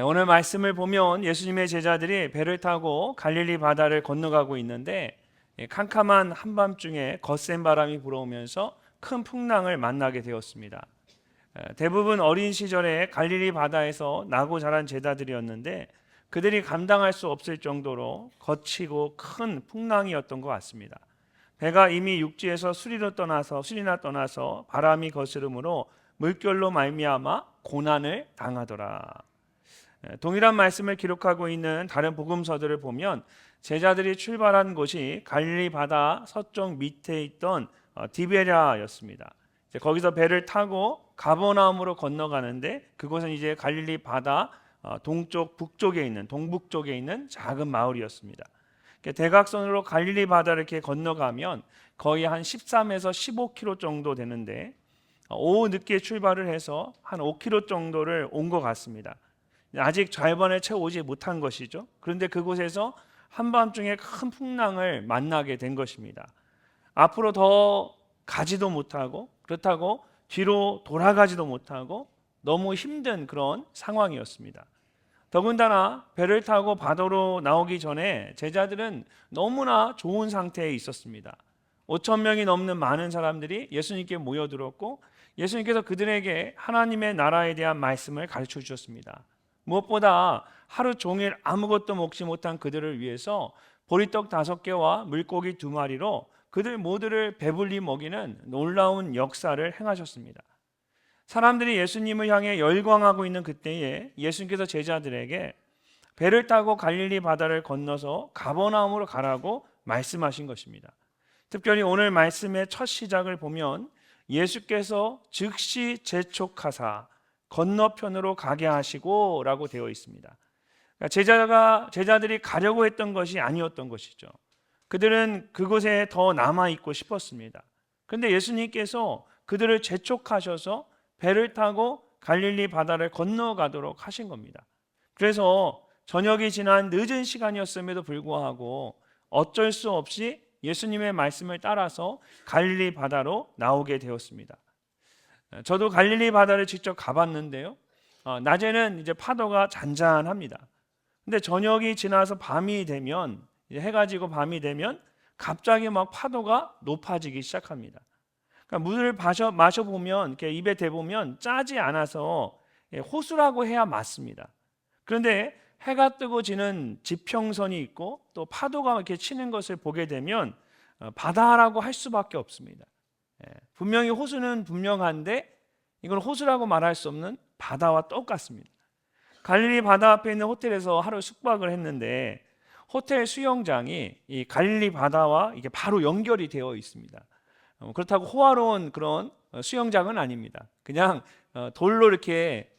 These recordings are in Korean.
오늘 말씀을 보면 예수님의 제자들이 배를 타고 갈릴리 바다를 건너가고 있는데 캄캄한 한밤중에 거센 바람이 불어오면서 큰 풍랑을 만나게 되었습니다. 대부분 어린 시절에 갈릴리 바다에서 나고 자란 제자들이었는데 그들이 감당할 수 없을 정도로 거치고 큰 풍랑이었던 것 같습니다. 배가 이미 육지에서 수리나 떠나서 바람이 거스름으로 물결로 말미암아 고난을 당하더라. 동일한 말씀을 기록하고 있는 다른 복음서들을 보면 제자들이 출발한 곳이 갈릴리 바다 서쪽 밑에 있던 디베랴였습니다. 거기서 배를 타고 가버나움으로 건너가는데 그곳은 이제 갈릴리 바다 동쪽 북쪽에 있는 동북쪽에 있는 작은 마을이었습니다. 대각선으로 갈릴리 바다를 이렇게 건너가면 거의 한 13에서 15km 정도 되는데 오후 늦게 출발을 해서 한 5km 정도를 온 것 같습니다. 아직 좌회반을 채워 오지 못한 것이죠. 그런데 그곳에서 한밤중에 큰 풍랑을 만나게 된 것입니다. 앞으로 더 가지도 못하고 그렇다고 뒤로 돌아가지도 못하고 너무 힘든 그런 상황이었습니다. 더군다나 배를 타고 바다로 나오기 전에 제자들은 너무나 좋은 상태에 있었습니다. 5천 명이 넘는 많은 사람들이 예수님께 모여들었고 예수님께서 그들에게 하나님의 나라에 대한 말씀을 가르쳐 주셨습니다. 무엇보다 하루 종일 아무것도 먹지 못한 그들을 위해서 보리떡 5개와 물고기 2마리로 그들 모두를 배불리 먹이는 놀라운 역사를 행하셨습니다. 사람들이 예수님을 향해 열광하고 있는 그때에 예수님께서 제자들에게 배를 타고 갈릴리 바다를 건너서 가버나움으로 가라고 말씀하신 것입니다. 특별히 오늘 말씀의 첫 시작을 보면 예수께서 즉시 재촉하사 건너편으로 가게 하시고 라고 되어 있습니다. 그러니까 제자들이 가려고 했던 것이 아니었던 것이죠. 그들은 그곳에 더 남아있고 싶었습니다. 그런데 예수님께서 그들을 재촉하셔서 배를 타고 갈릴리 바다를 건너가도록 하신 겁니다. 그래서 저녁이 지난 늦은 시간이었음에도 불구하고 어쩔 수 없이 예수님의 말씀을 따라서 갈릴리 바다로 나오게 되었습니다. 저도 갈릴리 바다를 직접 가봤는데요. 낮에는 이제 파도가 잔잔합니다. 근데 저녁이 지나서 밤이 되면 해가 지고 밤이 되면 갑자기 막 파도가 높아지기 시작합니다. 그러니까 물을 마셔보면 이렇게 입에 대보면 짜지 않아서 호수라고 해야 맞습니다. 그런데 해가 뜨고 지는 지평선이 있고 또 파도가 이렇게 치는 것을 보게 되면 바다라고 할 수밖에 없습니다. 분명히 호수는 분명한데 이건 호수라고 말할 수 없는 바다와 똑같습니다. 갈릴리 바다 앞에 있는 호텔에서 하루 숙박을 했는데 호텔 수영장이 이 갈릴리 바다와 이게 바로 연결이 되어 있습니다. 그렇다고 호화로운 그런 수영장은 아닙니다. 그냥 돌로 이렇게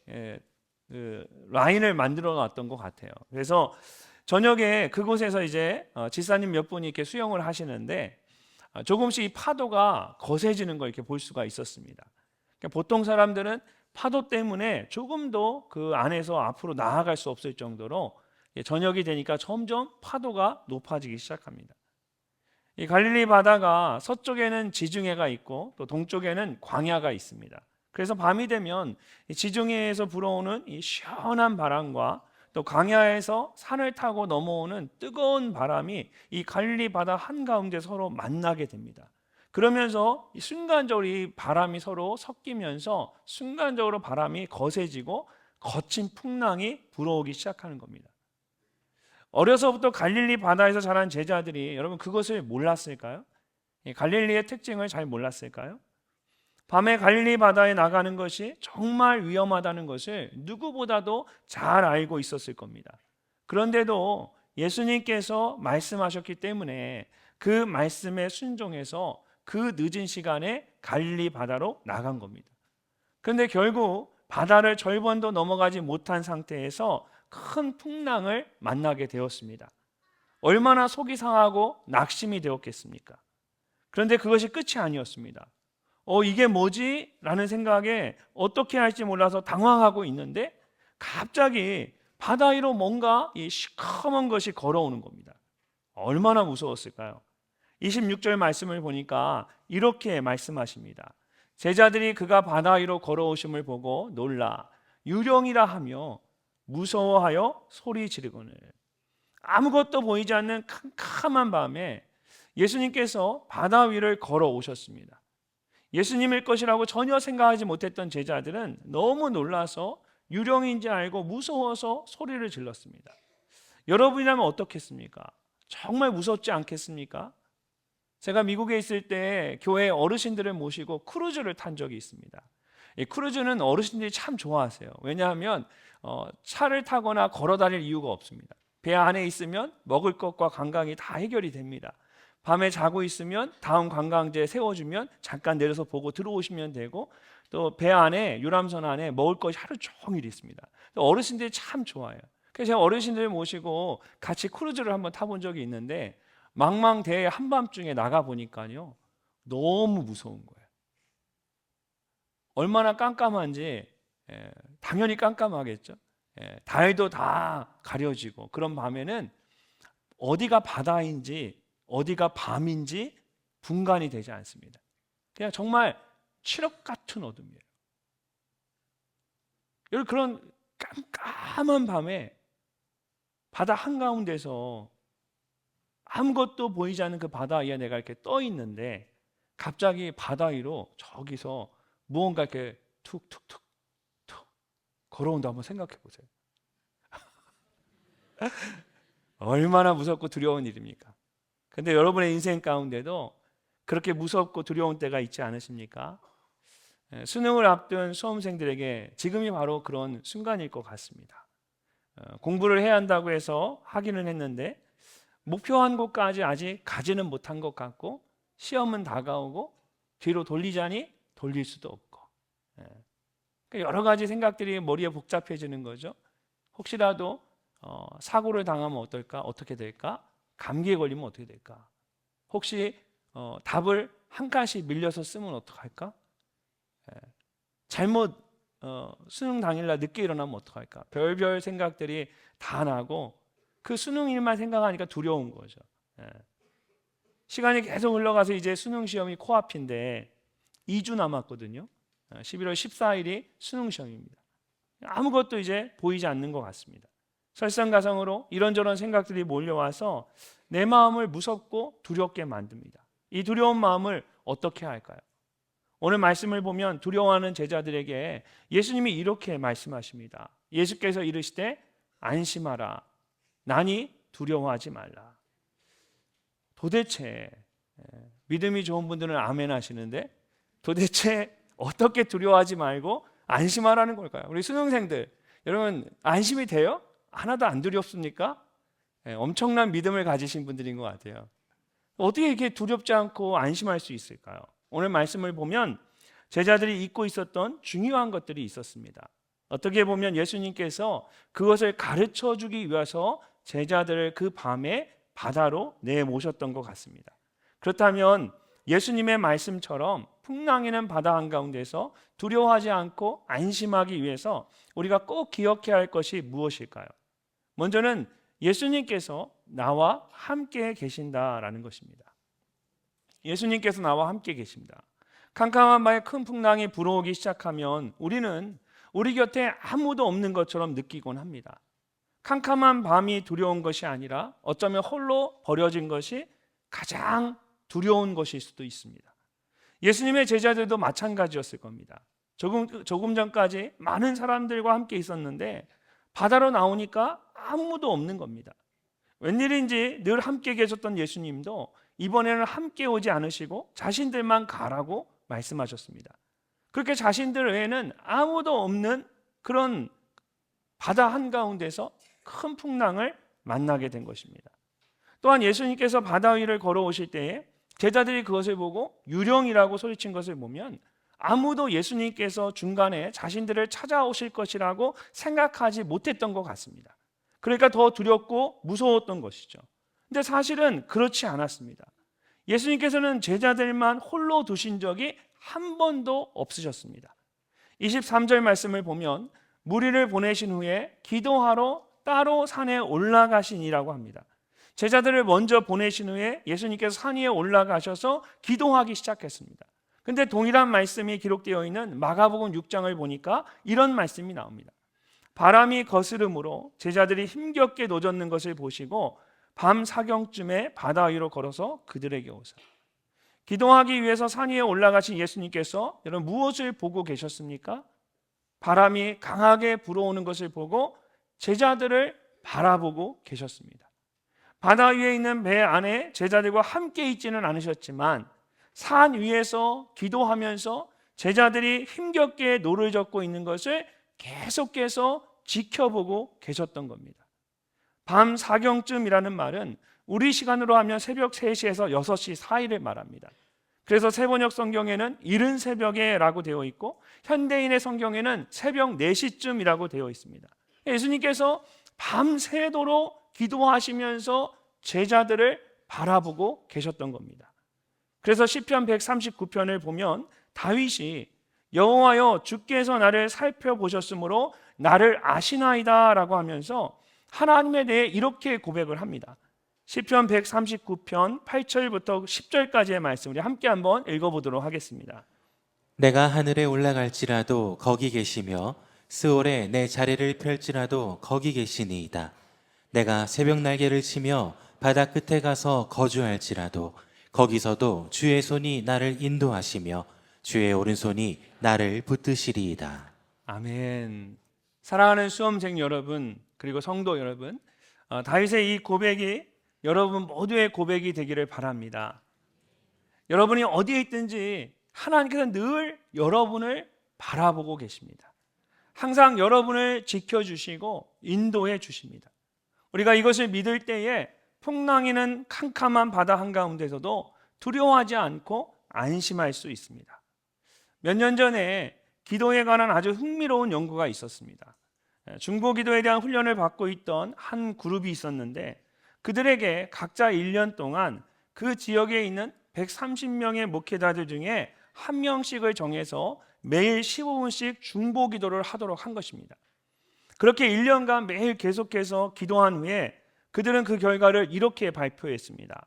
라인을 만들어 놨던 것 같아요. 그래서 저녁에 그곳에서 이제 지사님 몇 분이 이렇게 수영을 하시는데 조금씩 이 파도가 거세지는 걸 이렇게 볼 수가 있었습니다. 그러니까 보통 사람들은 파도 때문에 조금도 그 안에서 앞으로 나아갈 수 없을 정도로 저녁이 되니까 점점 파도가 높아지기 시작합니다. 이 갈릴리 바다가 서쪽에는 지중해가 있고 또 동쪽에는 광야가 있습니다. 그래서 밤이 되면 지중해에서 불어오는 이 시원한 바람과 또 광야에서 산을 타고 넘어오는 뜨거운 바람이 이 갈릴리 바다 한가운데 서로 만나게 됩니다. 그러면서 순간적으로 이 바람이 서로 섞이면서 순간적으로 바람이 거세지고 거친 풍랑이 불어오기 시작하는 겁니다. 어려서부터 갈릴리 바다에서 자란 제자들이 여러분 그것을 몰랐을까요? 갈릴리의 특징을 잘 몰랐을까요? 밤에 갈릴리 바다에 나가는 것이 정말 위험하다는 것을 누구보다도 잘 알고 있었을 겁니다. 그런데도 예수님께서 말씀하셨기 때문에 그 말씀에 순종해서 그 늦은 시간에 갈릴리 바다로 나간 겁니다. 그런데 결국 바다를 절반도 넘어가지 못한 상태에서 큰 풍랑을 만나게 되었습니다. 얼마나 속이 상하고 낙심이 되었겠습니까? 그런데 그것이 끝이 아니었습니다. 이게 뭐지? 라는 생각에 어떻게 할지 몰라서 당황하고 있는데 갑자기 바다 위로 뭔가 이 시커먼 것이 걸어오는 겁니다. 얼마나 무서웠을까요? 26절 말씀을 보니까 이렇게 말씀하십니다. 제자들이 그가 바다 위로 걸어오심을 보고 놀라 유령이라 하며 무서워하여 소리 지르거늘. 아무것도 보이지 않는 캄캄한 밤에 예수님께서 바다 위를 걸어오셨습니다. 예수님일 것이라고 전혀 생각하지 못했던 제자들은 너무 놀라서 유령인지 알고 무서워서 소리를 질렀습니다. 여러분이라면 어떻겠습니까? 정말 무섭지 않겠습니까? 제가 미국에 있을 때 교회 어르신들을 모시고 크루즈를 탄 적이 있습니다. 이 크루즈는 어르신들이 참 좋아하세요. 왜냐하면 차를 타거나 걸어 다닐 이유가 없습니다. 배 안에 있으면 먹을 것과 관광이 다 해결이 됩니다. 밤에 자고 있으면 다음 관광지에 세워주면 잠깐 내려서 보고 들어오시면 되고, 또 배 안에 유람선 안에 먹을 것이 하루 종일 있습니다. 어르신들이 참 좋아해요. 그래서 제가 어르신들 모시고 같이 크루즈를 한번 타본 적이 있는데 망망대해 한밤중에 나가 보니까요 너무 무서운 거예요. 얼마나 깜깜한지 당연히 깜깜하겠죠. 달도 다 가려지고 그런 밤에는 어디가 바다인지 어디가 밤인지 분간이 되지 않습니다. 그냥 정말 칠흑 같은 어둠이에요. 여러분, 그런 깜깜한 밤에 바다 한가운데서 아무것도 보이지 않는 그 바다 위에 내가 이렇게 떠 있는데 갑자기 바다 위로 저기서 무언가 이렇게 툭툭툭 툭 걸어온다. 한번 생각해 보세요. 얼마나 무섭고 두려운 일입니까? 근데 여러분의 인생 가운데도 그렇게 무섭고 두려운 때가 있지 않으십니까? 수능을 앞둔 수험생들에게 지금이 바로 그런 순간일 것 같습니다. 공부를 해야 한다고 해서 하기는 했는데 목표한 곳까지 아직 가지는 못한 것 같고, 시험은 다가오고 뒤로 돌리자니 돌릴 수도 없고, 여러 가지 생각들이 머리에 복잡해지는 거죠. 혹시라도 사고를 당하면 어떨까? 어떻게 될까? 감기에 걸리면 어떻게 될까? 혹시 답을 한 칸씩 밀려서 쓰면 어떡할까? 잘못 수능 당일날 늦게 일어나면 어떡할까? 별별 생각들이 다 나고 그 수능일만 생각하니까 두려운 거죠. 시간이 계속 흘러가서 이제 수능 시험이 코앞인데 2주 남았거든요. 11월 14일이 수능 시험입니다. 아무것도 이제 보이지 않는 것 같습니다. 설상가상으로 이런저런 생각들이 몰려와서 내 마음을 무섭고 두렵게 만듭니다. 이 두려운 마음을 어떻게 할까요? 오늘 말씀을 보면 두려워하는 제자들에게 예수님이 이렇게 말씀하십니다. 예수께서 이르시되 안심하라. 나니 두려워하지 말라. 도대체 믿음이 좋은 분들은 아멘 하시는데 도대체 어떻게 두려워하지 말고 안심하라는 걸까요? 우리 수능생들 여러분 안심이 돼요? 하나도 안 두렵습니까? 엄청난 믿음을 가지신 분들인 것 같아요. 어떻게 이렇게 두렵지 않고 안심할 수 있을까요? 오늘 말씀을 보면 제자들이 잊고 있었던 중요한 것들이 있었습니다. 어떻게 보면 예수님께서 그것을 가르쳐 주기 위해서 제자들을 그 밤에 바다로 내모셨던 것 같습니다. 그렇다면 예수님의 말씀처럼 풍랑이는 바다 한가운데서 두려워하지 않고 안심하기 위해서 우리가 꼭 기억해야 할 것이 무엇일까요? 먼저는 예수님께서 나와 함께 계신다라는 것입니다. 예수님께서 나와 함께 계십니다. 캄캄한 밤에 큰 풍랑이 불어오기 시작하면 우리는 우리 곁에 아무도 없는 것처럼 느끼곤 합니다. 캄캄한 밤이 두려운 것이 아니라 어쩌면 홀로 버려진 것이 가장 두려운 것일 수도 있습니다. 예수님의 제자들도 마찬가지였을 겁니다. 조금 전까지 많은 사람들과 함께 있었는데 바다로 나오니까 아무도 없는 겁니다. 웬일인지 늘 함께 계셨던 예수님도 이번에는 함께 오지 않으시고 자신들만 가라고 말씀하셨습니다. 그렇게 자신들 외에는 아무도 없는 그런 바다 한가운데서 큰 풍랑을 만나게 된 것입니다. 또한 예수님께서 바다 위를 걸어오실 때에 제자들이 그것을 보고 유령이라고 소리친 것을 보면 아무도 예수님께서 중간에 자신들을 찾아오실 것이라고 생각하지 못했던 것 같습니다. 그러니까 더 두렵고 무서웠던 것이죠. 근데 사실은 그렇지 않았습니다. 예수님께서는 제자들만 홀로 두신 적이 한 번도 없으셨습니다. 23절 말씀을 보면 무리를 보내신 후에 기도하러 따로 산에 올라가시니라고 합니다. 제자들을 먼저 보내신 후에 예수님께서 산 위에 올라가셔서 기도하기 시작했습니다. 근데 동일한 말씀이 기록되어 있는 마가복음 6장을 보니까 이런 말씀이 나옵니다. 바람이 거스름으로 제자들이 힘겹게 노젓는 것을 보시고 밤 사경쯤에 바다 위로 걸어서 그들에게 오사. 기도하기 위해서 산 위에 올라가신 예수님께서 여러분 무엇을 보고 계셨습니까? 바람이 강하게 불어오는 것을 보고 제자들을 바라보고 계셨습니다. 바다 위에 있는 배 안에 제자들과 함께 있지는 않으셨지만 산 위에서 기도하면서 제자들이 힘겹게 노를 젓고 있는 것을 계속해서 지켜보고 계셨던 겁니다. 밤 사경쯤이라는 말은 우리 시간으로 하면 새벽 3시에서 6시 사이를 말합니다. 그래서 세번역 성경에는 이른 새벽에 라고 되어 있고 현대인의 성경에는 새벽 4시쯤이라고 되어 있습니다. 예수님께서 밤새도록 기도하시면서 제자들을 바라보고 계셨던 겁니다. 그래서 시편 139편을 보면 다윗이 여호와여 주께서 나를 살펴보셨으므로 나를 아시나이다 라고 하면서 하나님에 대해 이렇게 고백을 합니다. 시편 139편 8절부터 10절까지의 말씀 우리 함께 한번 읽어보도록 하겠습니다. 내가 하늘에 올라갈지라도 거기 계시며 스올에 내 자리를 펼지라도 거기 계시니이다. 내가 새벽 날개를 치며 바다 끝에 가서 거주할지라도 거기서도 주의 손이 나를 인도하시며 주의 오른손이 나를 붙드시리이다. 아멘. 사랑하는 수험생 여러분 그리고 성도 여러분, 다윗의 이 고백이 여러분 모두의 고백이 되기를 바랍니다. 여러분이 어디에 있든지 하나님께서 늘 여러분을 바라보고 계십니다. 항상 여러분을 지켜주시고 인도해 주십니다. 우리가 이것을 믿을 때에 풍랑이는 캄캄한 바다 한가운데서도 두려워하지 않고 안심할 수 있습니다. 몇 년 전에 기도에 관한 아주 흥미로운 연구가 있었습니다. 중보기도에 대한 훈련을 받고 있던 한 그룹이 있었는데 그들에게 각자 1년 동안 그 지역에 있는 130명의 목회자들 중에 한 명씩을 정해서 매일 15분씩 중보기도를 하도록 한 것입니다. 그렇게 1년간 매일 계속해서 기도한 후에 그들은 그 결과를 이렇게 발표했습니다.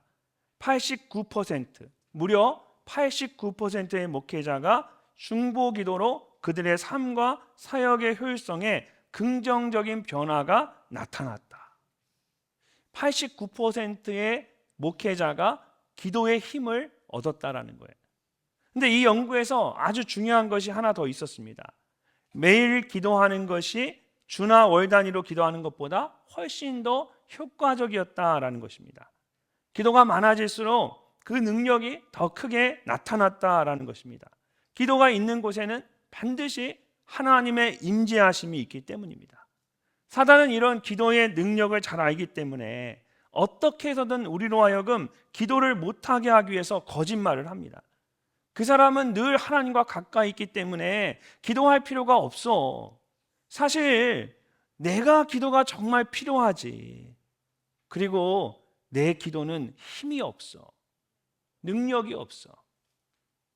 89%, 무려 89%의 목회자가 중보기도로 그들의 삶과 사역의 효율성에 긍정적인 변화가 나타났다. 89%의 목회자가 기도의 힘을 얻었다라는 거예요. 근데 이 연구에서 아주 중요한 것이 하나 더 있었습니다. 매일 기도하는 것이 주나 월 단위로 기도하는 것보다 훨씬 더 효과적이었다라는 것입니다. 기도가 많아질수록 그 능력이 더 크게 나타났다라는 것입니다. 기도가 있는 곳에는 반드시 하나님의 임재하심이 있기 때문입니다. 사단은 이런 기도의 능력을 잘 알기 때문에 어떻게 해서든 우리로 하여금 기도를 못하게 하기 위해서 거짓말을 합니다. 그 사람은 늘 하나님과 가까이 있기 때문에 기도할 필요가 없어. 사실 내가 기도가 정말 필요하지. 그리고 내 기도는 힘이 없어. 능력이 없어.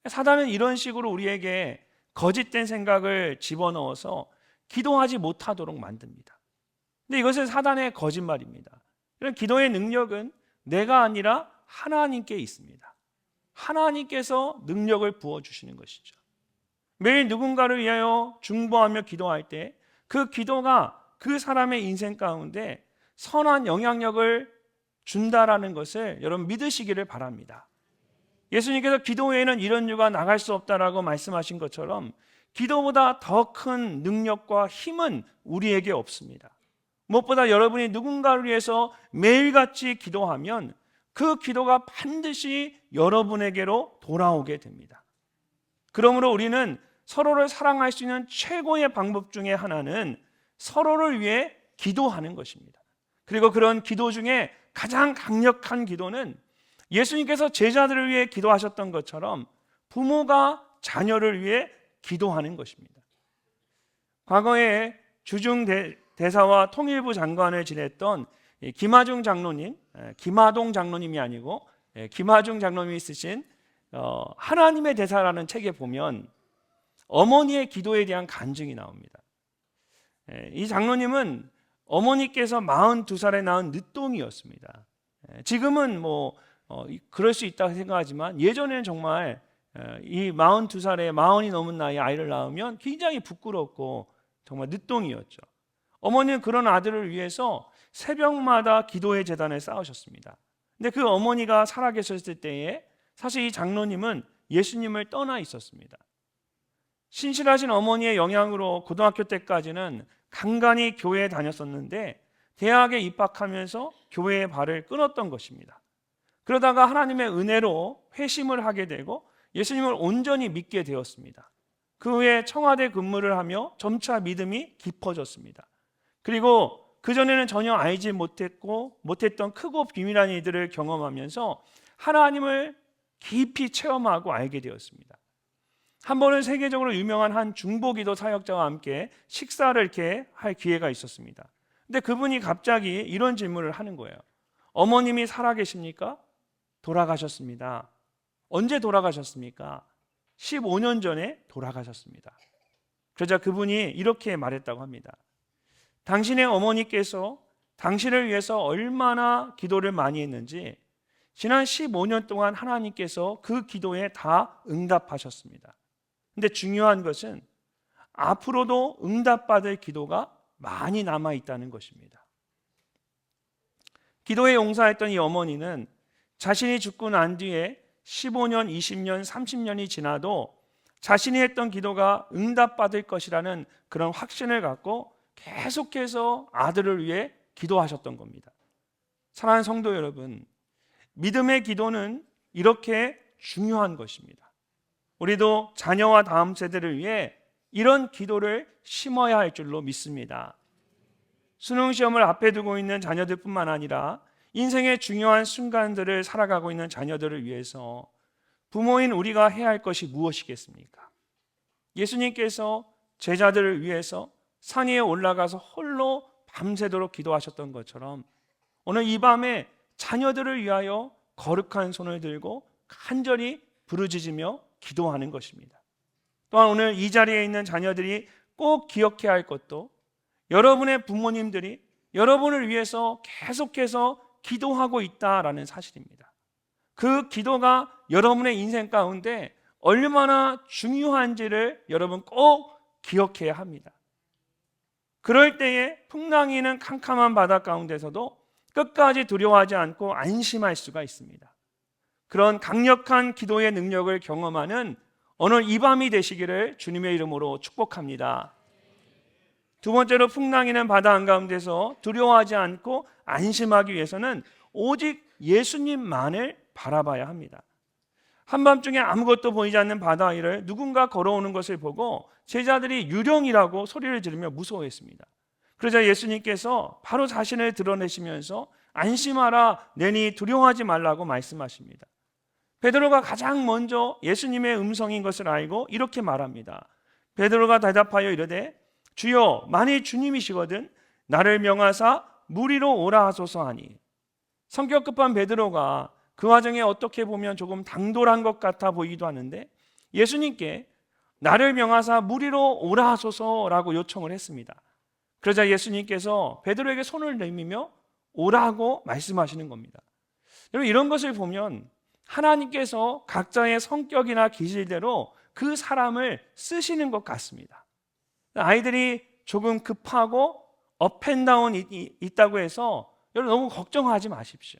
사단은 이런 식으로 우리에게 거짓된 생각을 집어넣어서 기도하지 못하도록 만듭니다. 근데 이것은 사단의 거짓말입니다. 이런 기도의 능력은 내가 아니라 하나님께 있습니다. 하나님께서 능력을 부어주시는 것이죠. 매일 누군가를 위하여 중보하며 기도할 때 그 기도가 그 사람의 인생 가운데 선한 영향력을 준다라는 것을 여러분 믿으시기를 바랍니다. 예수님께서 기도 외에는 이런 유가 나갈 수 없다라고 말씀하신 것처럼 기도보다 더 큰 능력과 힘은 우리에게 없습니다. 무엇보다 여러분이 누군가를 위해서 매일같이 기도하면 그 기도가 반드시 여러분에게로 돌아오게 됩니다. 그러므로 우리는 서로를 사랑할 수 있는 최고의 방법 중에 하나는 서로를 위해 기도하는 것입니다. 그리고 그런 기도 중에 가장 강력한 기도는 예수님께서 제자들을 위해 기도하셨던 것처럼 부모가 자녀를 위해 기도하는 것입니다. 과거에 주중 대사와 통일부 장관을 지냈던 김하중 장로님, 김하동 장로님이 아니고 김하중 장로님이 쓰신 하나님의 대사라는 책에 보면 어머니의 기도에 대한 간증이 나옵니다. 이 장로님은 어머니께서 42살에 낳은 늦둥이였습니다. 지금은 그럴 수 있다고 생각하지만 예전에는 정말 이 42살에 40이 넘은 나이에 아이를 낳으면 굉장히 부끄럽고 정말 늦둥이였죠. 어머니는 그런 아들을 위해서 새벽마다 기도의 제단을 쌓으셨습니다. 근데 그 어머니가 살아계셨을 때에 사실 이 장로님은 예수님을 떠나 있었습니다. 신실하신 어머니의 영향으로 고등학교 때까지는 간간히 교회에 다녔었는데 대학에 입학하면서 교회의 발을 끊었던 것입니다. 그러다가 하나님의 은혜로 회심을 하게 되고 예수님을 온전히 믿게 되었습니다. 그 후에 청와대 근무를 하며 점차 믿음이 깊어졌습니다. 그리고 그전에는 전혀 알지 못했던 크고 비밀한 일들을 경험하면서 하나님을 깊이 체험하고 알게 되었습니다. 한 번은 세계적으로 유명한 한 중보기도 사역자와 함께 식사를 이렇게 할 기회가 있었습니다. 근데 그분이 갑자기 이런 질문을 하는 거예요. 어머님이 살아계십니까? 돌아가셨습니다. 언제 돌아가셨습니까? 15년 전에 돌아가셨습니다. 그러자 그분이 이렇게 말했다고 합니다. 당신의 어머니께서 당신을 위해서 얼마나 기도를 많이 했는지 지난 15년 동안 하나님께서 그 기도에 다 응답하셨습니다. 근데 중요한 것은 앞으로도 응답받을 기도가 많이 남아 있다는 것입니다. 기도에 용사했던 이 어머니는 자신이 죽고 난 뒤에 15년, 20년, 30년이 지나도 자신이 했던 기도가 응답받을 것이라는 그런 확신을 갖고 계속해서 아들을 위해 기도하셨던 겁니다. 사랑하는 성도 여러분, 믿음의 기도는 이렇게 중요한 것입니다. 우리도 자녀와 다음 세대를 위해 이런 기도를 심어야 할 줄로 믿습니다. 수능 시험을 앞에 두고 있는 자녀들뿐만 아니라 인생의 중요한 순간들을 살아가고 있는 자녀들을 위해서 부모인 우리가 해야 할 것이 무엇이겠습니까? 예수님께서 제자들을 위해서 산 위에 올라가서 홀로 밤새도록 기도하셨던 것처럼 오늘 이 밤에 자녀들을 위하여 거룩한 손을 들고 간절히 부르짖으며 기도하는 것입니다. 또한 오늘 이 자리에 있는 자녀들이 꼭 기억해야 할 것도 여러분의 부모님들이 여러분을 위해서 계속해서 기도하고 있다라는 사실입니다. 그 기도가 여러분의 인생 가운데 얼마나 중요한지를 여러분 꼭 기억해야 합니다. 그럴 때에 풍랑이는 캄캄한 바다 가운데서도 끝까지 두려워하지 않고 안심할 수가 있습니다. 그런 강력한 기도의 능력을 경험하는 오늘 이 밤이 되시기를 주님의 이름으로 축복합니다. 두 번째로 풍랑이는 바다 한가운데서 두려워하지 않고 안심하기 위해서는 오직 예수님만을 바라봐야 합니다. 한밤중에 아무것도 보이지 않는 바다 위를 누군가 걸어오는 것을 보고 제자들이 유령이라고 소리를 지르며 무서워했습니다. 그러자 예수님께서 바로 자신을 드러내시면서 안심하라, 내니 두려워하지 말라고 말씀하십니다. 베드로가 가장 먼저 예수님의 음성인 것을 알고 이렇게 말합니다. 베드로가 대답하여 이르되 주여, 만일 주님이시거든 나를 명하사 물 위로 오라 하소서 하니. 성격 급한 베드로가 그 와중에 어떻게 보면 조금 당돌한 것 같아 보이기도 하는데 예수님께 나를 명하사 물 위로 오라 하소서라고 요청을 했습니다. 그러자 예수님께서 베드로에게 손을 내밀며 오라고 말씀하시는 겁니다. 여러분, 이런 것을 보면 하나님께서 각자의 성격이나 기질대로 그 사람을 쓰시는 것 같습니다. 아이들이 조금 급하고 업앤다운이 있다고 해서 여러분 너무 걱정하지 마십시오.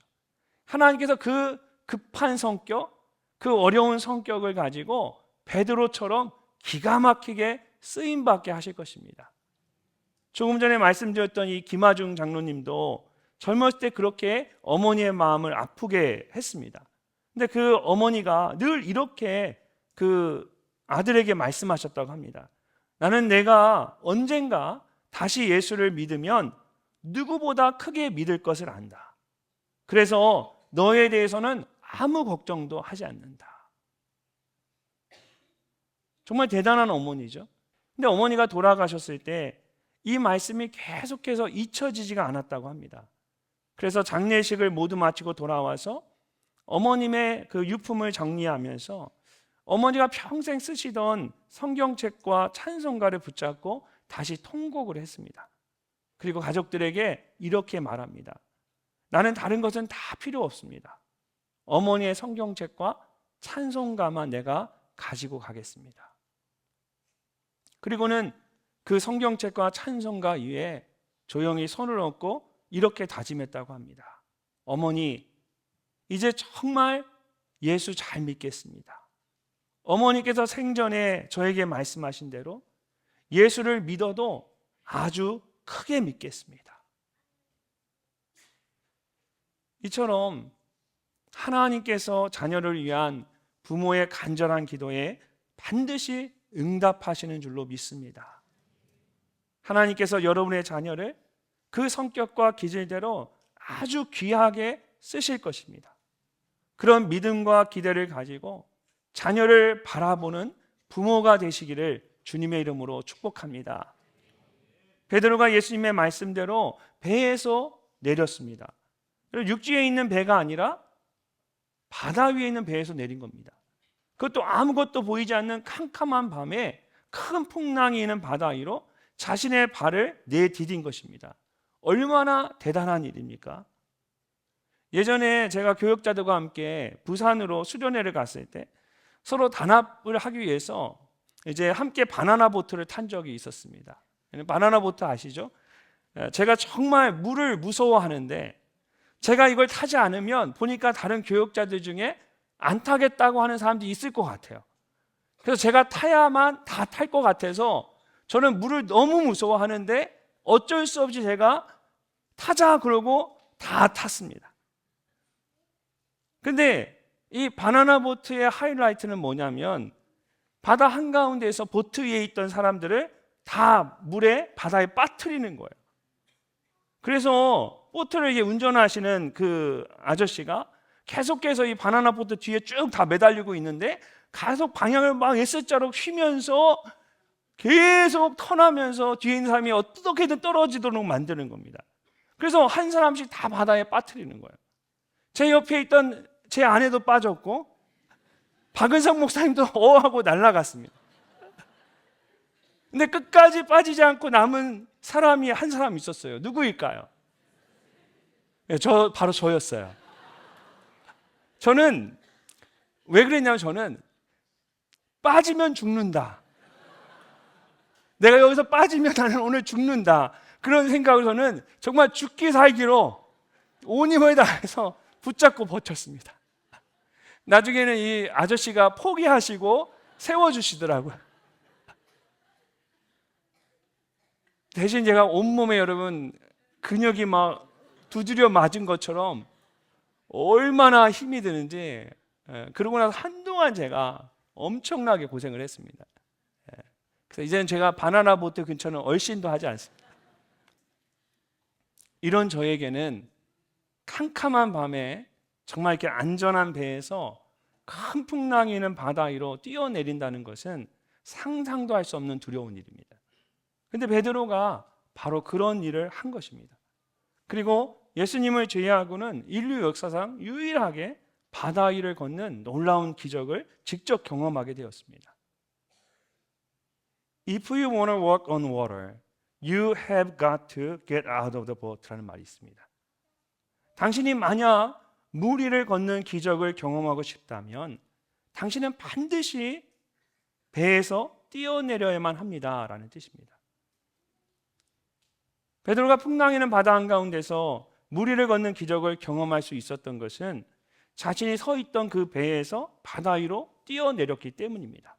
하나님께서 그 급한 성격, 그 어려운 성격을 가지고 베드로처럼 기가 막히게 쓰임받게 하실 것입니다. 조금 전에 말씀드렸던 이 김하중 장로님도 젊었을 때 그렇게 어머니의 마음을 아프게 했습니다. 근데 그 어머니가 늘 이렇게 그 아들에게 말씀하셨다고 합니다. 나는 내가 언젠가 다시 예수를 믿으면 누구보다 크게 믿을 것을 안다. 그래서 너에 대해서는 아무 걱정도 하지 않는다. 정말 대단한 어머니죠. 근데 어머니가 돌아가셨을 때 이 말씀이 계속해서 잊혀지지가 않았다고 합니다. 그래서 장례식을 모두 마치고 돌아와서 어머님의 그 유품을 정리하면서 어머니가 평생 쓰시던 성경책과 찬송가를 붙잡고 다시 통곡을 했습니다. 그리고 가족들에게 이렇게 말합니다. 나는 다른 것은 다 필요 없습니다. 어머니의 성경책과 찬송가만 내가 가지고 가겠습니다. 그리고는 그 성경책과 찬송가 위에 조용히 손을 얹고 이렇게 다짐했다고 합니다. 어머니, 이제 정말 예수 잘 믿겠습니다. 어머니께서 생전에 저에게 말씀하신 대로 예수를 믿어도 아주 크게 믿겠습니다. 이처럼 하나님께서 자녀를 위한 부모의 간절한 기도에 반드시 응답하시는 줄로 믿습니다. 하나님께서 여러분의 자녀를 그 성격과 기질대로 아주 귀하게 쓰실 것입니다. 그런 믿음과 기대를 가지고 자녀를 바라보는 부모가 되시기를 주님의 이름으로 축복합니다. 베드로가 예수님의 말씀대로 배에서 내렸습니다. 육지에 있는 배가 아니라 바다 위에 있는 배에서 내린 겁니다. 그것도 아무것도 보이지 않는 캄캄한 밤에 큰 풍랑이 있는 바다 위로 자신의 발을 내디딘 것입니다. 얼마나 대단한 일입니까? 예전에 제가 교역자들과 함께 부산으로 수련회를 갔을 때 서로 단합을 하기 위해서 이제 함께 바나나 보트를 탄 적이 있었습니다. 바나나 보트 아시죠? 제가 정말 물을 무서워하는데 제가 이걸 타지 않으면 보니까 다른 교역자들 중에 안 타겠다고 하는 사람들이 있을 것 같아요. 그래서 제가 타야만 다 탈 것 같아서 저는 물을 너무 무서워하는데 어쩔 수 없이 제가 타자 그러고 다 탔습니다. 근데 이 바나나 보트의 하이라이트는 뭐냐면 바다 한가운데에서 보트 위에 있던 사람들을 다 물에 바다에 빠뜨리는 거예요. 그래서 보트를 이게 운전하시는 그 아저씨가 계속해서 이 바나나 보트 뒤에 쭉 다 매달리고 있는데 계속 방향을 막 S자로 휘면서 계속 턴하면서 뒤에 있는 사람이 어떻게든 떨어지도록 만드는 겁니다. 그래서 한 사람씩 다 바다에 빠뜨리는 거예요. 제 옆에 있던 제 아내도 빠졌고 박은성 목사님도 어하고 날아갔습니다. 근데 끝까지 빠지지 않고 남은 사람이 한 사람 있었어요. 누구일까요? 바로 저였어요. 저는 왜 그랬냐면 저는 빠지면 죽는다. 내가 여기서 빠지면 나는 오늘 죽는다. 그런 생각을 저는 정말 죽기 살기로 온 힘을 다해서 붙잡고 버텼습니다. 나중에는 이 아저씨가 포기하시고 세워주시더라고요. 대신 제가 온몸에 여러분 근육이 막 두드려 맞은 것처럼 얼마나 힘이 드는지 그러고 나서 한동안 제가 엄청나게 고생을 했습니다. 그래서 이제는 제가 바나나 보트 근처는 얼씬도 하지 않습니다. 이런 저에게는 캄캄한 밤에 정말 이렇게 안전한 배에서 큰 풍랑이 있는 바다 위로 뛰어내린다는 것은 상상도 할 수 없는 두려운 일입니다. 근데 베드로가 바로 그런 일을 한 것입니다. 그리고 예수님을 제외하고는 인류 역사상 유일하게 바다 위를 걷는 놀라운 기적을 직접 경험하게 되었습니다. If you want to walk on water, you have got to get out of the boat라는 말이 있습니다. 당신이 만약 물 위를 걷는 기적을 경험하고 싶다면 당신은 반드시 배에서 뛰어내려야만 합니다라는 뜻입니다. 베드로가 풍랑이는 바다 한가운데서 물 위를 걷는 기적을 경험할 수 있었던 것은 자신이 서 있던 그 배에서 바다 위로 뛰어내렸기 때문입니다.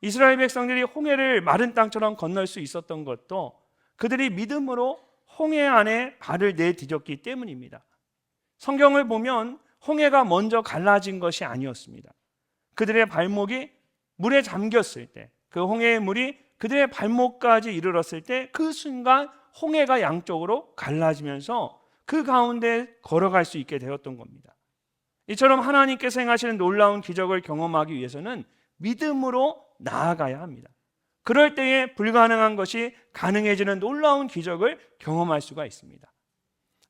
이스라엘 백성들이 홍해를 마른 땅처럼 건널 수 있었던 것도 그들이 믿음으로 홍해 안에 발을 내디뎠기 때문입니다. 성경을 보면 홍해가 먼저 갈라진 것이 아니었습니다. 그들의 발목이 물에 잠겼을 때, 그 홍해의 물이 그들의 발목까지 이르렀을 때 그 순간 홍해가 양쪽으로 갈라지면서 그 가운데 걸어갈 수 있게 되었던 겁니다. 이처럼 하나님께서 행하시는 놀라운 기적을 경험하기 위해서는 믿음으로 나아가야 합니다. 그럴 때에 불가능한 것이 가능해지는 놀라운 기적을 경험할 수가 있습니다.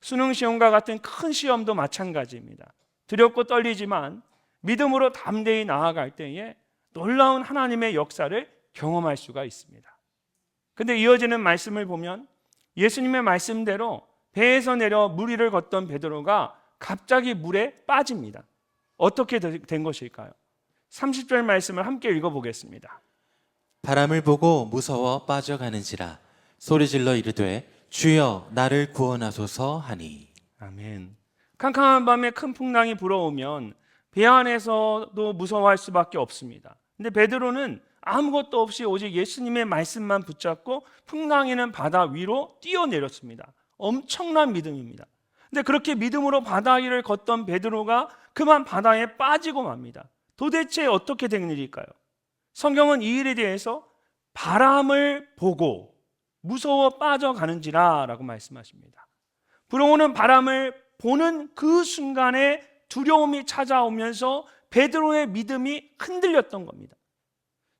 수능 시험과 같은 큰 시험도 마찬가지입니다. 두렵고 떨리지만 믿음으로 담대히 나아갈 때에 놀라운 하나님의 역사를 경험할 수가 있습니다. 근데 이어지는 말씀을 보면 예수님의 말씀대로 배에서 내려 물 위를 걷던 베드로가 갑자기 물에 빠집니다. 어떻게 된 것일까요? 30절 말씀을 함께 읽어보겠습니다. 바람을 보고 무서워 빠져가는지라 소리질러 이르되 주여 나를 구원하소서 하니. 아멘. 캄캄한 밤에 큰 풍랑이 불어오면 배 안에서도 무서워할 수밖에 없습니다. 근데 베드로는 아무것도 없이 오직 예수님의 말씀만 붙잡고 풍랑이는 바다 위로 뛰어내렸습니다. 엄청난 믿음입니다. 근데 그렇게 믿음으로 바다 위를 걷던 베드로가 그만 바다에 빠지고 맙니다. 도대체 어떻게 된 일일까요? 성경은 이 일에 대해서 바람을 보고 무서워 빠져가는지라 라고 말씀하십니다. 불어오는 바람을 보는 그 순간에 두려움이 찾아오면서 베드로의 믿음이 흔들렸던 겁니다.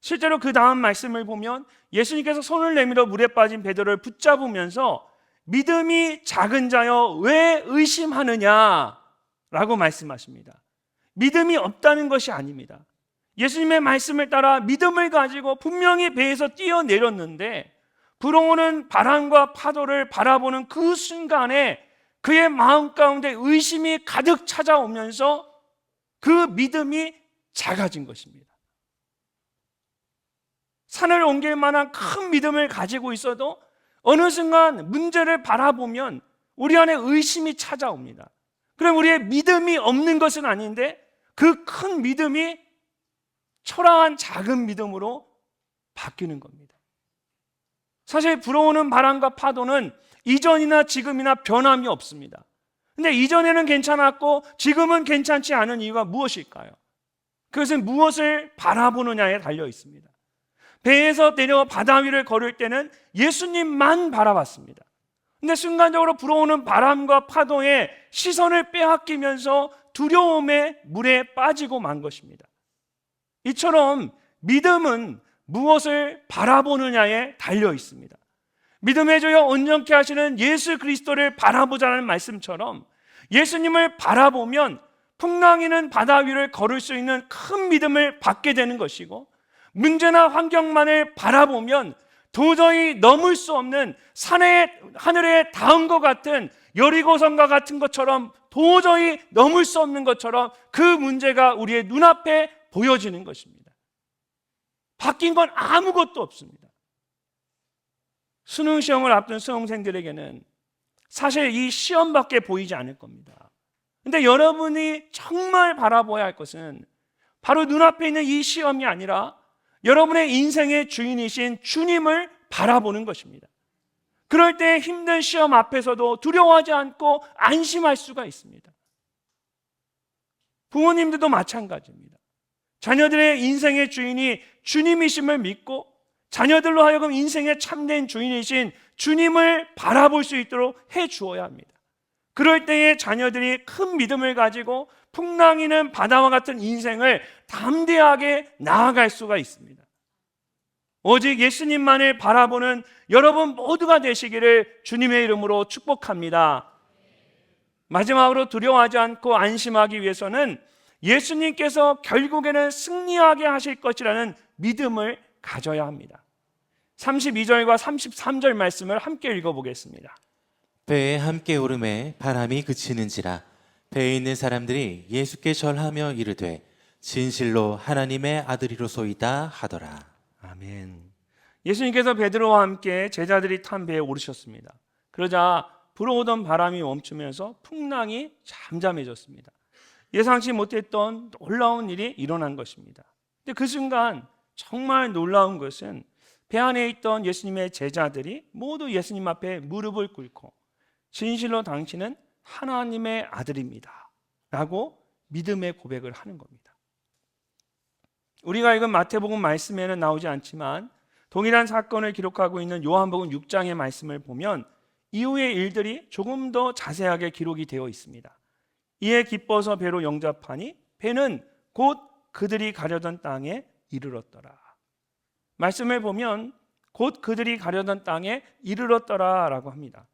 실제로 그 다음 말씀을 보면 예수님께서 손을 내밀어 물에 빠진 베드로를 붙잡으면서 믿음이 작은 자여 왜 의심하느냐 라고 말씀하십니다. 믿음이 없다는 것이 아닙니다. 예수님의 말씀을 따라 믿음을 가지고 분명히 배에서 뛰어내렸는데 불어오는 바람과 파도를 바라보는 그 순간에 그의 마음 가운데 의심이 가득 찾아오면서 그 믿음이 작아진 것입니다. 산을 옮길 만한 큰 믿음을 가지고 있어도 어느 순간 문제를 바라보면 우리 안에 의심이 찾아옵니다. 그럼 우리의 믿음이 없는 것은 아닌데 그 큰 믿음이 초라한 작은 믿음으로 바뀌는 겁니다. 사실 불어오는 바람과 파도는 이전이나 지금이나 변함이 없습니다. 근데 이전에는 괜찮았고 지금은 괜찮지 않은 이유가 무엇일까요? 그것은 무엇을 바라보느냐에 달려 있습니다. 배에서 내려 바다 위를 걸을 때는 예수님만 바라봤습니다. 근데 순간적으로 불어오는 바람과 파도에 시선을 빼앗기면서 두려움에 물에 빠지고 만 것입니다. 이처럼 믿음은 무엇을 바라보느냐에 달려 있습니다. 믿음의 조여 온전케 하시는 예수 그리스도를 바라보자는 말씀처럼 예수님을 바라보면 풍랑이는 바다 위를 걸을 수 있는 큰 믿음을 받게 되는 것이고 문제나 환경만을 바라보면 도저히 넘을 수 없는 하늘에 닿은 것 같은 여리고성과 같은 것처럼 도저히 넘을 수 없는 것처럼 그 문제가 우리의 눈앞에 보여지는 것입니다. 바뀐 건 아무것도 없습니다. 수능 시험을 앞둔 수험생들에게는 사실 이 시험밖에 보이지 않을 겁니다. 근데 여러분이 정말 바라봐야 할 것은 바로 눈앞에 있는 이 시험이 아니라 여러분의 인생의 주인이신 주님을 바라보는 것입니다. 그럴 때 힘든 시험 앞에서도 두려워하지 않고 안심할 수가 있습니다. 부모님들도 마찬가지입니다. 자녀들의 인생의 주인이 주님이심을 믿고 자녀들로 하여금 인생의 참된 주인이신 주님을 바라볼 수 있도록 해 주어야 합니다. 그럴 때에 자녀들이 큰 믿음을 가지고 풍랑이는 바다와 같은 인생을 담대하게 나아갈 수가 있습니다. 오직 예수님만을 바라보는 여러분 모두가 되시기를 주님의 이름으로 축복합니다. 마지막으로 두려워하지 않고 안심하기 위해서는 예수님께서 결국에는 승리하게 하실 것이라는 믿음을 가져야 합니다. 32절과 33절 말씀을 함께 읽어보겠습니다. 배에 함께 오름에 바람이 그치는지라 배에 있는 사람들이 예수께 절하며 이르되 진실로 하나님의 아들이로소이다 하더라. 아멘. 예수님께서 베드로와 함께 제자들이 탄 배에 오르셨습니다. 그러자 불어오던 바람이 멈추면서 풍랑이 잠잠해졌습니다. 예상치 못했던 놀라운 일이 일어난 것입니다. 근데 그 순간 정말 놀라운 것은 배 안에 있던 예수님의 제자들이 모두 예수님 앞에 무릎을 꿇고 진실로 당신은 하나님의 아들입니다 라고 믿음의 고백을 하는 겁니다. 우리가 읽은 마태복음 말씀에는 나오지 않지만 동일한 사건을 기록하고 있는 요한복음 6장의 말씀을 보면 이후의 일들이 조금 더 자세하게 기록이 되어 있습니다. 이에 기뻐서 배로 영접하니 배는 곧 그들이 가려던 땅에 이르렀더라. 말씀을 보면 곧 그들이 가려던 땅에 이르렀더라 라고 합니다.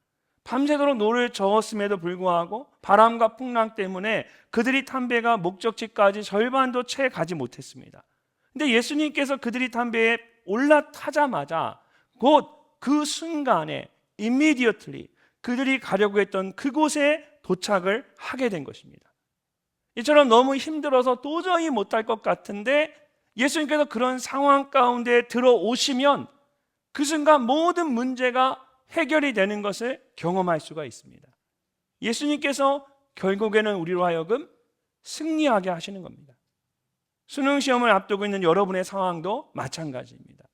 밤새도록 노를 저었음에도 불구하고 바람과 풍랑 때문에 그들이 탄 배가 목적지까지 절반도 채 가지 못했습니다. 근데 예수님께서 그들이 탄 배에 올라타자마자 곧 그 순간에 immediately 그들이 가려고 했던 그곳에 도착을 하게 된 것입니다. 이처럼 너무 힘들어서 도저히 못할 것 같은데 예수님께서 그런 상황 가운데 들어오시면 그 순간 모든 문제가 해결이 되는 것을 경험할 수가 있습니다. 예수님께서 결국에는 우리로 하여금 승리하게 하시는 겁니다. 수능 시험을 앞두고 있는 여러분의 상황도 마찬가지입니다.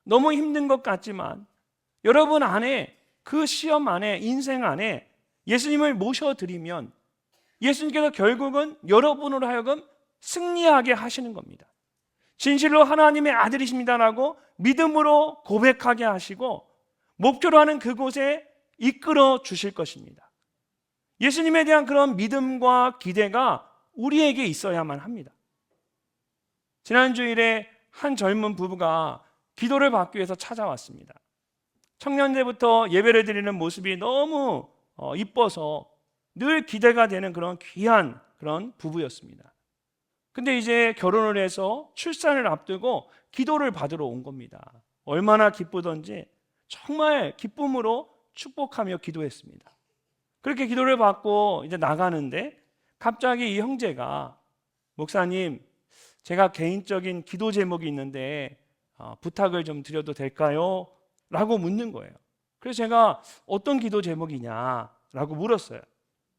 너무 힘든 것 같지만 여러분 안에, 그 시험 안에, 인생 안에 예수님을 모셔드리면 예수님께서 결국은 여러분으로 하여금 승리하게 하시는 겁니다. 진실로 하나님의 아들이십니다라고 믿음으로 고백하게 하시고 목표로 하는 그곳에 이끌어 주실 것입니다. 예수님에 대한 그런 믿음과 기대가 우리에게 있어야만 합니다. 지난 주일에 한 젊은 부부가 기도를 받기 위해서 찾아왔습니다. 청년대부터 예배를 드리는 모습이 너무 이뻐서 늘 기대가 되는 그런 귀한 그런 부부였습니다. 근데 이제 결혼을 해서 출산을 앞두고 기도를 받으러 온 겁니다. 얼마나 기쁘던지 정말 기쁨으로 축복하며 기도했습니다. 그렇게 기도를 받고 이제 나가는데 갑자기 이 형제가, 목사님, 제가 개인적인 기도 제목이 있는데 부탁을 좀 드려도 될까요? 라고 묻는 거예요. 그래서 제가 어떤 기도 제목이냐라고 물었어요.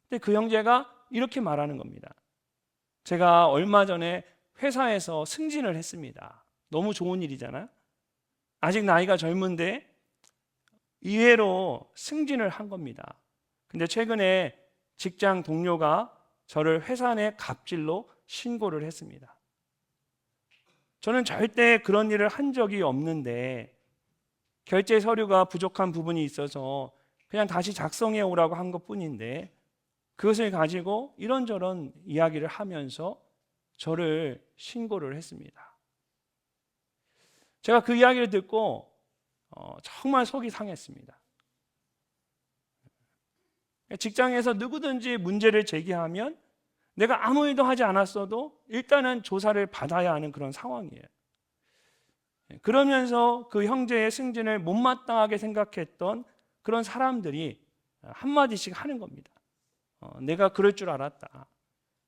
근데 그 형제가 이렇게 말하는 겁니다. 제가 얼마 전에 회사에서 승진을 했습니다. 너무 좋은 일이잖아요. 아직 나이가 젊은데 의외로 승진을 한 겁니다. 근데 최근에 직장 동료가 저를 회사 내 갑질로 신고를 했습니다. 저는 절대 그런 일을 한 적이 없는데 결제 서류가 부족한 부분이 있어서 그냥 다시 작성해 오라고 한 것뿐인데 그것을 가지고 이런저런 이야기를 하면서 저를 신고를 했습니다. 제가 그 이야기를 듣고 정말 속이 상했습니다. 직장에서 누구든지 문제를 제기하면 내가 아무 일도 하지 않았어도 일단은 조사를 받아야 하는 그런 상황이에요. 그러면서 그 형제의 승진을 못마땅하게 생각했던 그런 사람들이 한마디씩 하는 겁니다. 내가 그럴 줄 알았다.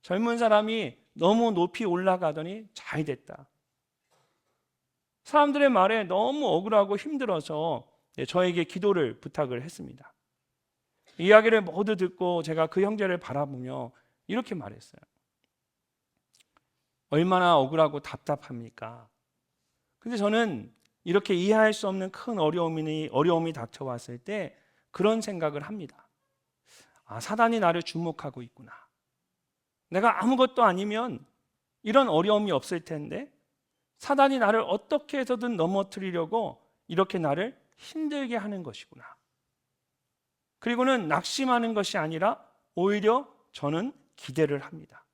젊은 사람이 너무 높이 올라가더니 잘 됐다. 사람들의 말에 너무 억울하고 힘들어서 저에게 기도를 부탁을 했습니다. 이야기를 모두 듣고 제가 그 형제를 바라보며 이렇게 말했어요. 얼마나 억울하고 답답합니까? 근데 저는 이렇게 이해할 수 없는 큰 어려움이 닥쳐왔을 때 그런 생각을 합니다. 사단이 나를 주목하고 있구나. 내가 아무것도 아니면 이런 어려움이 없을 텐데 사단이 나를 어떻게 해서든 넘어뜨리려고 이렇게 나를 힘들게 하는 것이구나. 그리고는 낙심하는 것이 아니라 오히려 저는 기대를 합니다.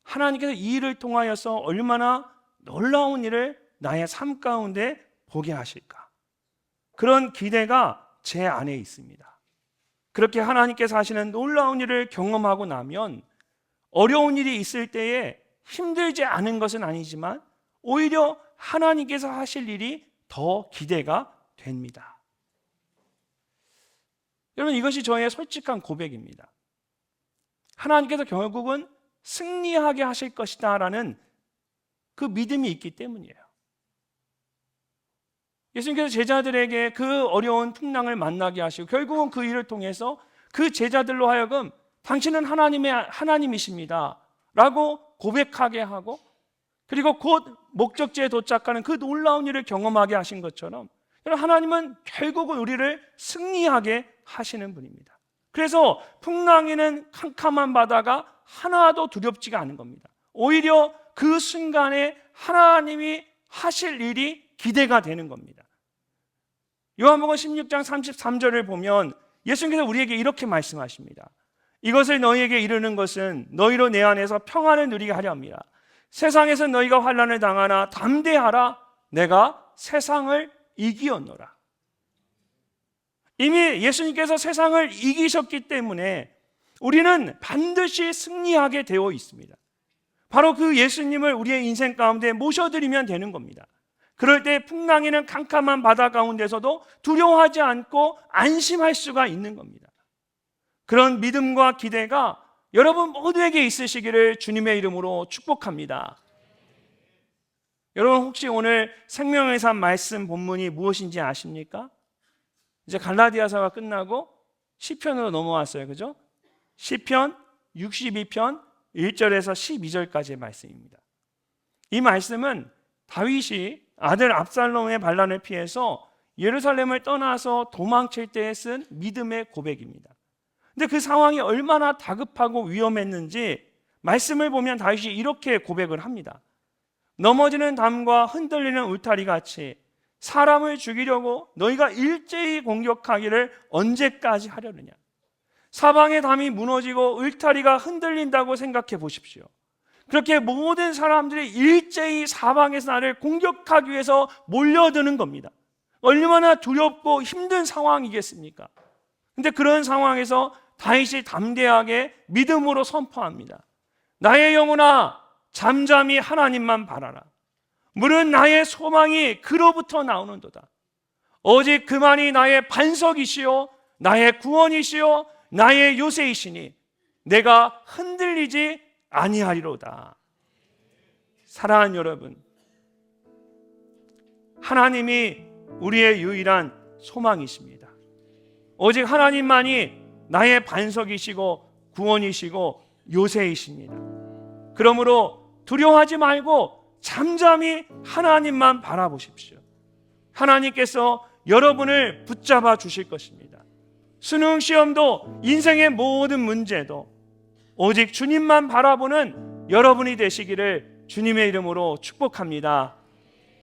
하나님께서 이 일을 통하여서 얼마나 놀라운 일을 나의 삶 가운데 보게 하실까. 그런 기대가 제 안에 있습니다. 그렇게 하나님께서 하시는 놀라운 일을 경험하고 나면 어려운 일이 있을 때에 힘들지 않은 것은 아니지만 오히려 하나님께서 하실 일이 더 기대가 됩니다. 여러분, 이것이 저의 솔직한 고백입니다. 하나님께서 결국은 승리하게 하실 것이다 라는 그 믿음이 있기 때문이에요. 예수님께서 제자들에게 그 어려운 풍랑을 만나게 하시고 결국은 그 일을 통해서 그 제자들로 하여금 당신은 하나님이십니다 라고 고백하게 하고 그리고 곧 목적지에 도착하는 그 놀라운 일을 경험하게 하신 것처럼 하나님은 결국은 우리를 승리하게 하시는 분입니다. 그래서 풍랑에는 캄캄한 바다가 하나도 두렵지가 않은 겁니다. 오히려 그 순간에 하나님이 하실 일이 기대가 되는 겁니다. 요한복음 16장 33절을 보면 예수님께서 우리에게 이렇게 말씀하십니다. 이것을 너희에게 이르는 것은 너희로 내 안에서 평안을 누리게 하려 합니다. 세상에서 너희가 환난을 당하나 담대하라. 내가 세상을 이기었노라. 이미 예수님께서 세상을 이기셨기 때문에 우리는 반드시 승리하게 되어 있습니다. 바로 그 예수님을 우리의 인생 가운데 모셔드리면 되는 겁니다. 그럴 때 풍랑이는 캄캄한 바다 가운데서도 두려워하지 않고 안심할 수가 있는 겁니다. 그런 믿음과 기대가 여러분 모두에게 있으시기를 주님의 이름으로 축복합니다. 여러분 혹시 오늘 생명의 산 말씀 본문이 무엇인지 아십니까? 이제 갈라디아서가 끝나고 시편으로 넘어왔어요. 그죠? 시편 62편 1절에서 12절까지의 말씀입니다. 이 말씀은 다윗이 아들 압살롬의 반란을 피해서 예루살렘을 떠나서 도망칠 때에 쓴 믿음의 고백입니다. 근데 그 상황이 얼마나 다급하고 위험했는지 말씀을 보면 다윗이 이렇게 고백을 합니다. 넘어지는 담과 흔들리는 울타리 같이 사람을 죽이려고 너희가 일제히 공격하기를 언제까지 하려느냐. 사방의 담이 무너지고 울타리가 흔들린다고 생각해 보십시오. 그렇게 모든 사람들이 일제히 사방에서 나를 공격하기 위해서 몰려드는 겁니다. 얼마나 두렵고 힘든 상황이겠습니까? 근데 그런 상황에서 다윗이 담대하게 믿음으로 선포합니다. 나의 영혼아, 잠잠히 하나님만 바라라. 물은 나의 소망이 그로부터 나오는도다. 오직 그만이 나의 반석이시요 나의 구원이시요 나의 요새이시니 내가 흔들리지 아니하리로다. 사랑하는 여러분, 하나님이 우리의 유일한 소망이십니다. 오직 하나님만이 나의 반석이시고 구원이시고 요새이십니다. 그러므로 두려워하지 말고 잠잠히 하나님만 바라보십시오. 하나님께서 여러분을 붙잡아 주실 것입니다. 수능 시험도 인생의 모든 문제도 오직 주님만 바라보는 여러분이 되시기를 주님의 이름으로 축복합니다.